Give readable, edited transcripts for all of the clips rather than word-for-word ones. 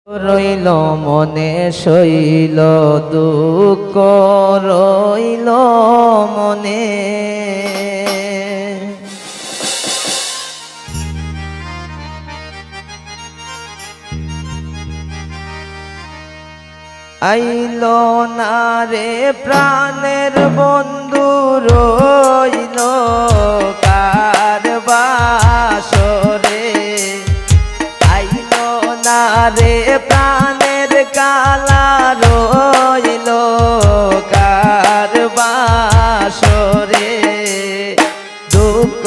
রইল মনে শৈল দুঃখ রইল মনে আইল না রে প্রাণের বন্ধু রইল কার বাসরে আইল না রে প্রাণের কালা রইল কার বাসরে দুঃখ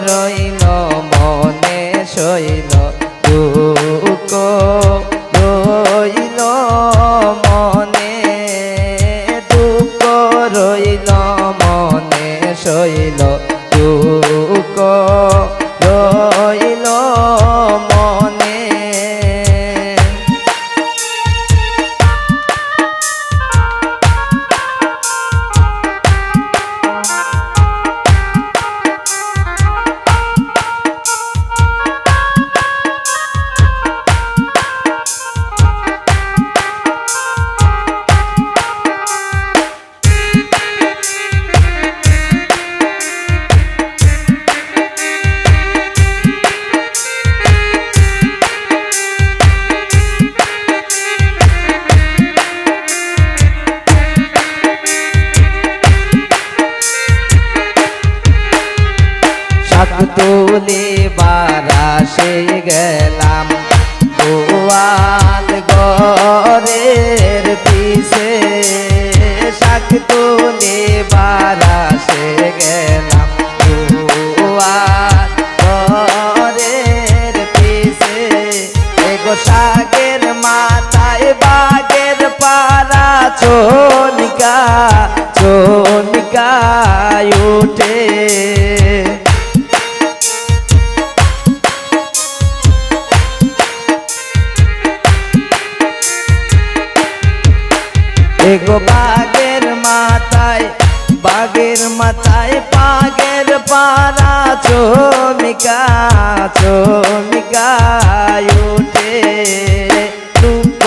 রইল মনে শৈল দুঃখ রইল মনে দুঃখ রইল মনে শৈল দুঃখ রইল মনে তুলি বারাসে গেলাম গোয়াল গরের পিছে শাক তুলি বারাসে গেলাম গোয়াল গরের পিছে এগো শাকের মাথায় বাগের পাড়া চনিকা চনিকায় উঠে এগো বাগের মাথায় পাগের পাড়া চমিকা চমিকায় উঠে দুঃখ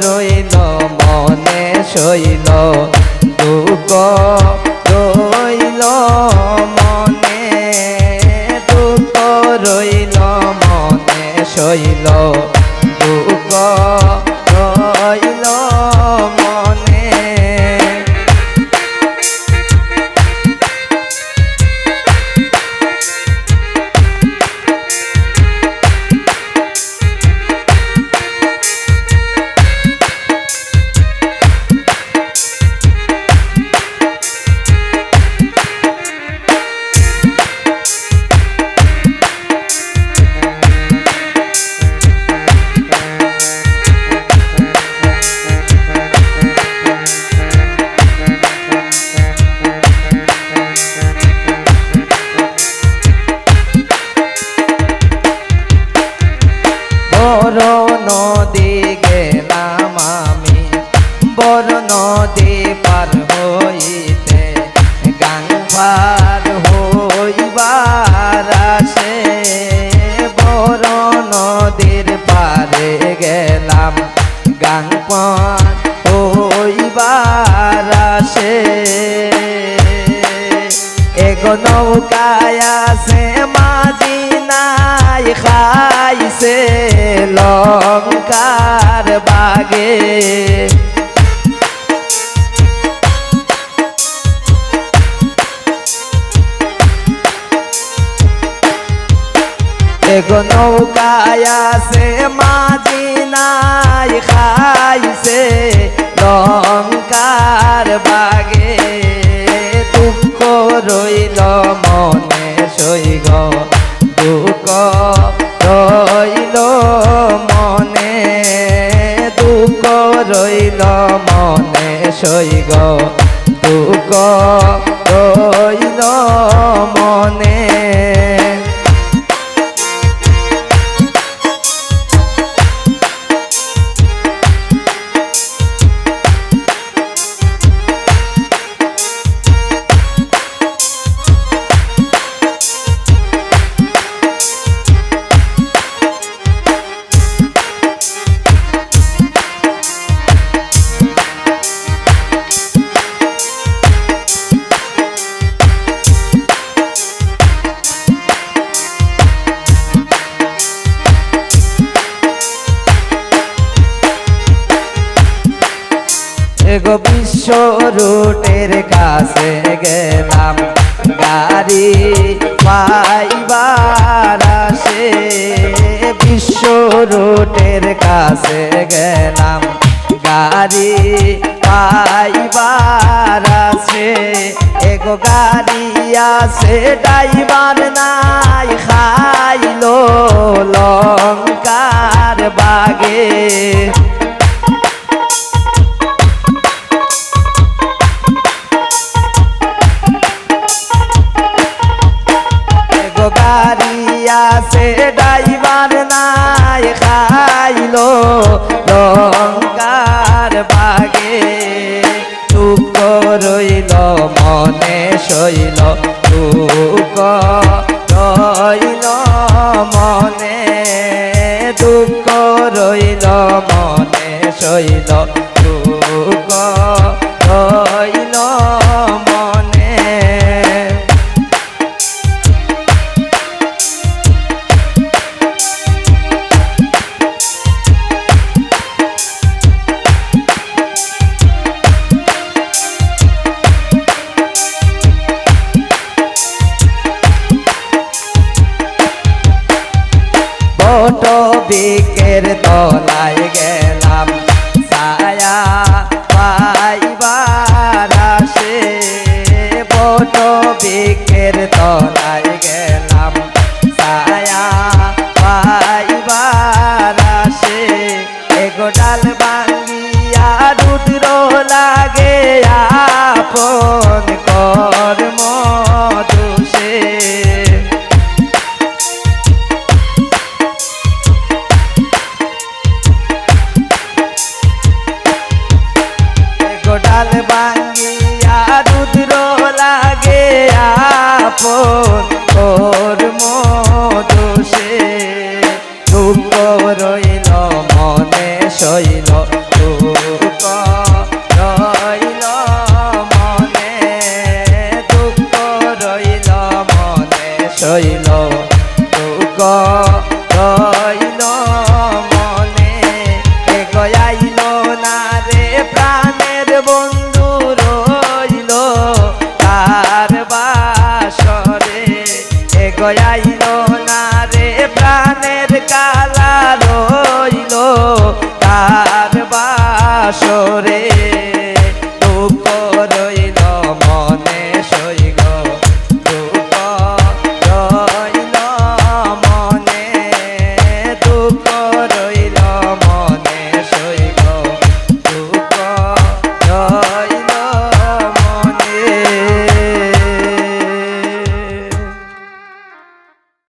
রইল মনে শৈল দুঃখ রইল মনে দুঃখ রইল মনে শৈল দুঃখ রইল মনে বড় নদী গেলাম আমি বড় নদী পার হইতে গান পার হইবার আসে বড় নদীর পারে গেলাম গান পার হইবার আসে এগো নৌকায় আছে মাঝি নাই খাইছে লঙ্কার বাগে এগো নৌকায় আছে মাঝি নাই খাইছে লঙ্কার বাগে দুঃখ রইল মনে সইগ দুঃখ রইল মনে দুঃখ রইল মনে সইগ দুঃখ রইল মনে এগো বিশ্ব রুটের কাছে গেলাম গাড়ি পাইবার আসে বিশ্ব রুটের কাছে গেলাম গাড়ি পাইবার আছে এগো গাড়ি আছে ড্রাইভার নাই খাইলো লঙ্কার বাগে এগো গাড়ি আছে ড্রাইভার নাই খাইলো লঙ্কার বাগে দুঃখ রইল মনে শৈল দুঃখ রইল মনে দুঃখ রইল মনে শৈল দুঃখ রইল মনে বট বিকের তলায় গেলাম ছায়া পাইবার আসে বট বিকের তলায় গেলাম ছায়া পাইবার আসে এগো ডাল ভাঙ্গিয়া রুদ্র লাগে আপন কর্ম দোষে ডাল ভাঙ্গিয়া রুদ্র লাগে আপন কর্ম দোষে দুঃখ রইল মনে শৈল দুঃখ রইল মনে দুঃখ রইল মনে শৈল দুঃখ রইল মনে এগোয়াইল না রে প্রাণের বন্ধু রইল তার বাসরে এগোয়াইল না রে প্রাণের কালা রইল তার বাসরে